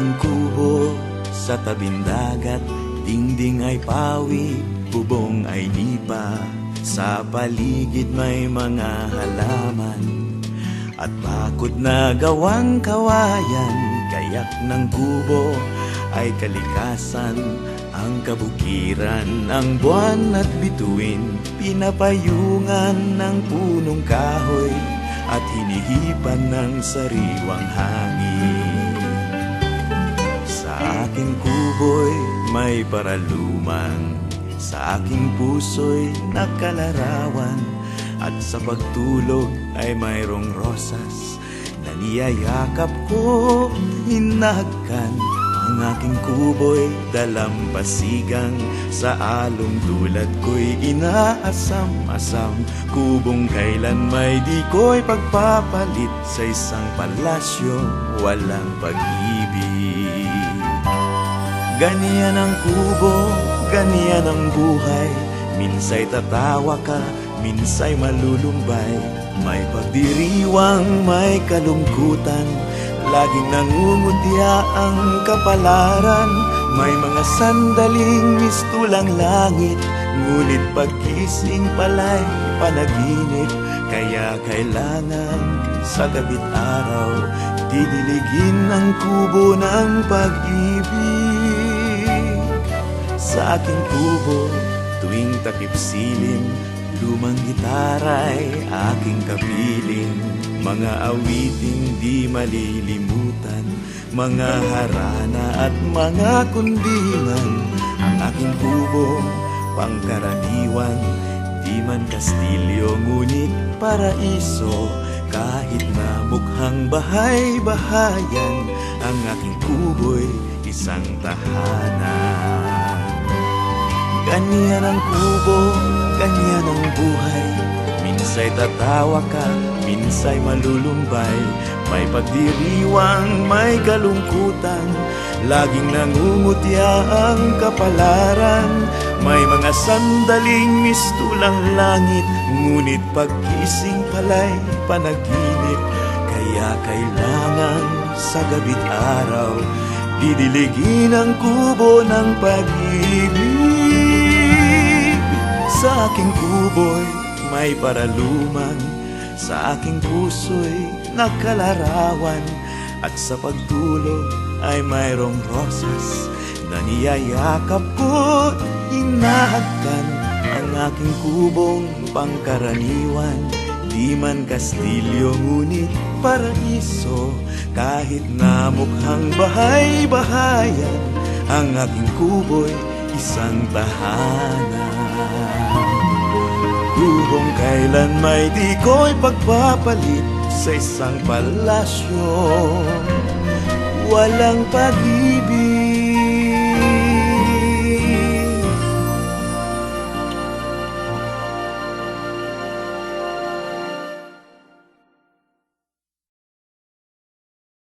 aking kubo sa tabing dagat, dingding ay pawid, bubong ay lipa. Sa paligid may mga halaman at bakod na gawang kawayan. Kayak ng kubo ay kalikasan, ang kabukiran, ang buwan at bituin. Pinapayungan ng punong kahoy at hinihipan ng sariwang hangin. Sa aking kubo'y may paralumang, sa aking puso'y nakalarawan, at sa pagtulog ay mayroong rosas na niyayakap ko, hinahagkan. Ang aking kubo'y dalampasigang, sa along tulad ko'y inaasam-asam. Kubong kailan may di ko'y pagpapalit, sa isang palasyo walang pag-ibig. Ganyan ang kubo, ganyan ang buhay. Minsa'y tatawa ka, minsa'y malulumbay. May pagdiriwang, may kalungkutan, laging nangungutya ang kapalaran. May mga sandaling mistulang langit, ngunit pagkising pala'y panaginip. Kaya kailangan sa gabi't araw, didiligin ang kubo ng pag-ibig. Sa aking kubo, tuwing takip silim, lumang gitara'y aking kapiling. Mga awiting di malilimutan, mga harana at mga kundiman. Ang aking kubo, pangkaraniwan, di man kastilyo ngunit paraiso. Kahit na mukhang bahay-bahayan, ang aking kubo'y isang tahanan. Ganyan ang kubo, ganyan ang buhay. Minsa'y tatawa ka, minsa'y malulumbay. May pagdiriwang, may kalungkutan, laging nangungutya ang kapalaran. May mga sandaling mistulang langit, ngunit pagkising pala'y panaginip. Kaya kailangan sa gabi't araw, didiligin ang kubo ng pag-ibig. Sa aking kubo'y may paralumang, sa aking puso'y nakalarawan, at sa pagtulog ay mayroong rosas na niyayakap ko, hinahagkan. Ang aking kubong pangkaraniwan, di man kastilyo ngunit paraiso. Kahit na mukhang bahay-bahayan, ang aking kubo'y isang tahanan. Kubong kailan may di ko'y pagpapalit, sa isang palasyo walang pag-ibig.